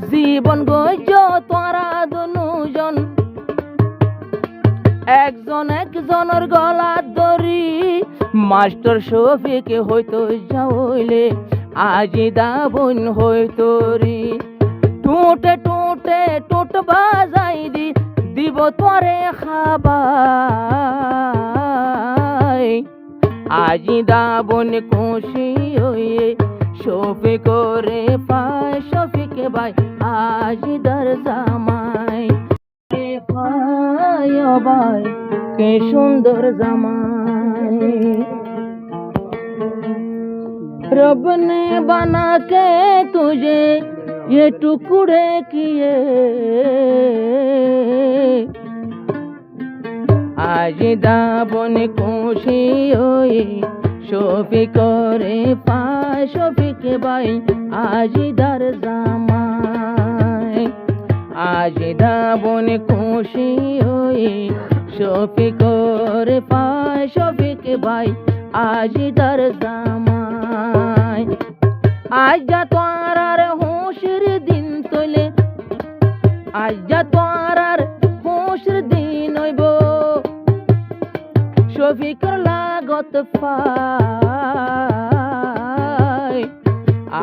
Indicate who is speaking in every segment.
Speaker 1: জীবন গইজ তোরা দুজন একজন একজনের গলা ধরি মাস্টার শফিক হইতো যাওইলে আজি দাবন হইতো রে টুটে টুটে টুট বাজাই দিব তোরে খাবাই আজি দাবন খুশি হয়ে শফিক করে পায় শফিক ভাই আজি দর জামাই ভাই ও ভাই কে সুন্দর জামাই रब ने बना के तुझे ये टुकड़े किए आज दाबन खुशी होई शफिक रे पाय शफिक भाई आज दर जामाई आज दाबन खुशी होई शफिक रे पाय शफिक भाई आज दर जामाई आज जा तोरार होशर दिन तोले आज जा तोरार होशर दिन हইবো শফিকর লাগত পায়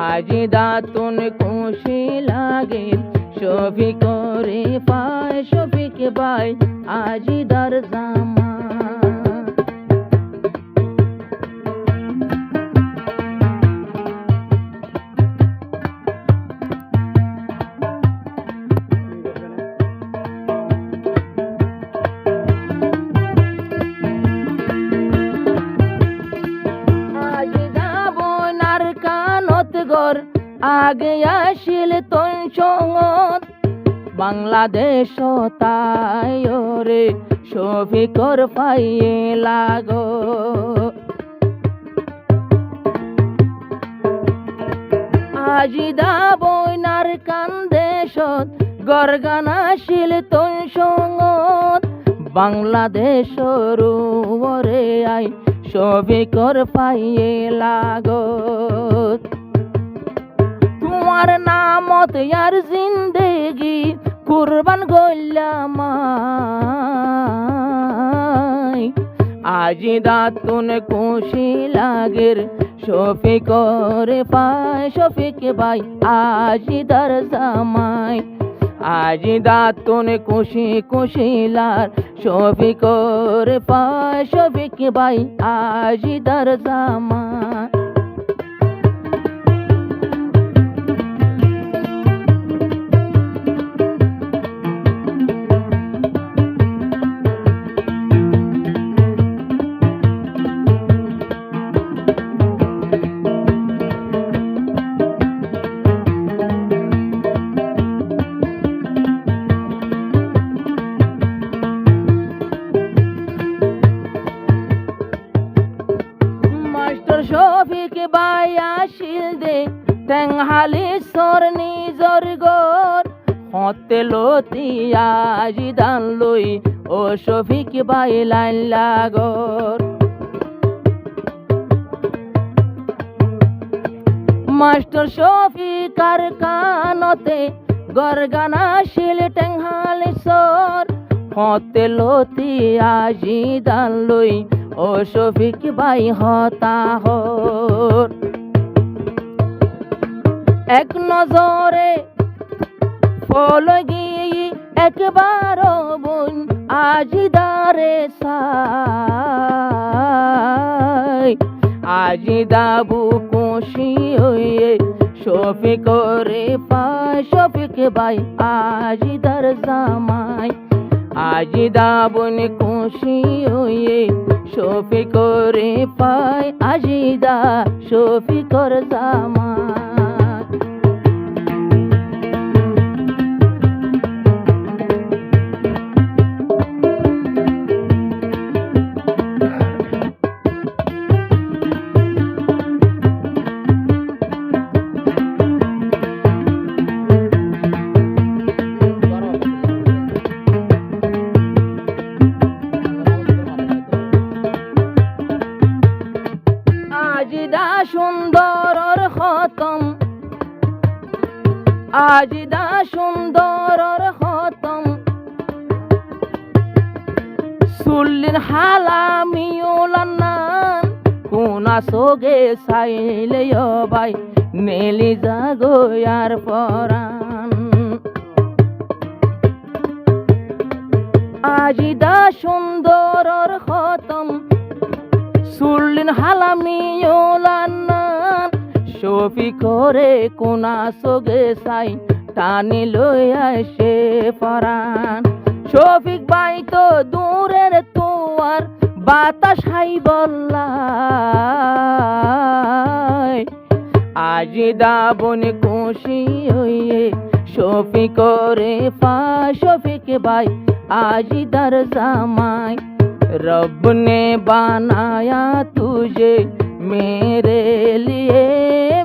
Speaker 1: আজ দাতুন খুশি লাগে শফিকরে পায় শফিক ভাই আজ দর জামাই আগে আসিল তোর সঙ্গত বাংলাদেশ তাই রে শফিকর পাইয়ে লাগো আজি দাবনার কান্দেশত গরগান আসিল তোর সঙ্গত বাংলাদেশ রুরে আই শফিকর পাইয়ে লাগো তোমার নামত यार जिंदगी कुर्बान गइलाम আজি দাতুন খুশি লাগের শফিক রে পায় শফিক ভাই আজি দর জামাই আজি দাতুন খুশি খুশি লার শফিক রে পায় শফিক ভাই আজি দর জামাই শফিক ভাই আসিল দে টেংহালি সর নিজর গর হতে লতি আজি দান লই ও শফিক ভাই লাইন লাগর মাস্টার শফিক আর কানতে গরগান আসিল টেংহালি সর হতে লতি আজি দান লই ও শফিক ভাই হতাহর এক নজরে ফল গিয়ে একবার বোন আজি দারে সাই আজি দাবু খুশি হয়ে শফিক রে পায় শফিক ভাই আজি দর জামাই আজি দাবন খুশি হয়ে শফিক রে পায় আজি দা শফিকর জামাই সুন্দর খতম সুন্দরর খতম সুল্লির হালামিউলান্নান কোনা সোগে সাইলে ভাই নেলি জাগোয়ার পরাণ আজিদা সুন্দরর খতম সুল্লিন হালামিউলান্নান শফি করে কোনা সোগে সাই টানি লইয়া সে পরাণ শফিক ভাই তো দূরের তোয়ার বাতাস হাই বল্লাই আজি দাবন খুশি হইয়ে শফি করে পা শফিক ভাই আজি দর জামাই रब ने बनाया तुझे मेरे लिए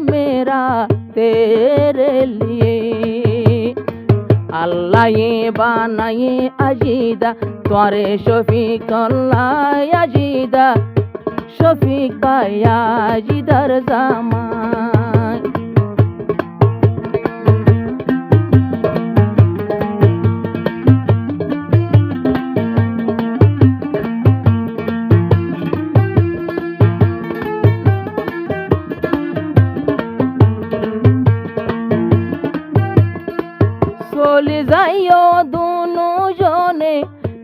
Speaker 1: मेरा तेरे लिए अल्लाह ये बनाए अजीदा त्वारे शफीक अल्लाह अजीदा शफीक भाई अजीदर जामाई চলে যাইও দুনো জনে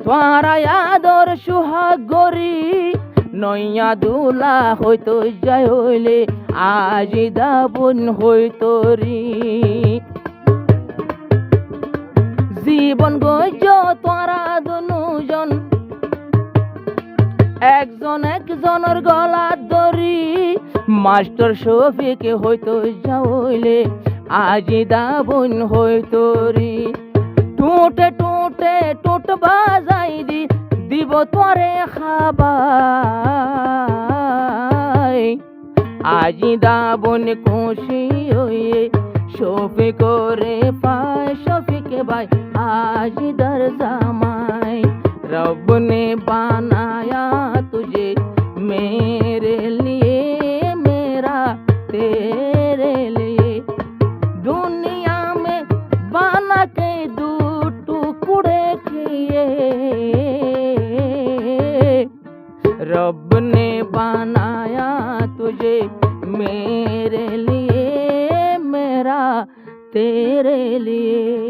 Speaker 1: তোরা আদর সুহাগ গরি নইয়া দুলা হইতো যাই হইলে আজি দাবন হইতো রি জীবন গজ তোরা দুজন একজন একজনের গলা ধরি মাস্টার শফিক হইতো যাইলে আজি দাবন হইতো রি টুটে টুটে টুট বাজাই দিব তোরে খাবাই আজি দাবন খুশি হইয়ে শফি করে পায় শফিক ভাই আজি দর জামাই रब ने बनाया तुझे मेरे लिए मेरा तेरे लिए दुनिया में बना के दो टुकड़े किए रब ने बनाया तुझे मेरे लिए मेरा तेरे लिए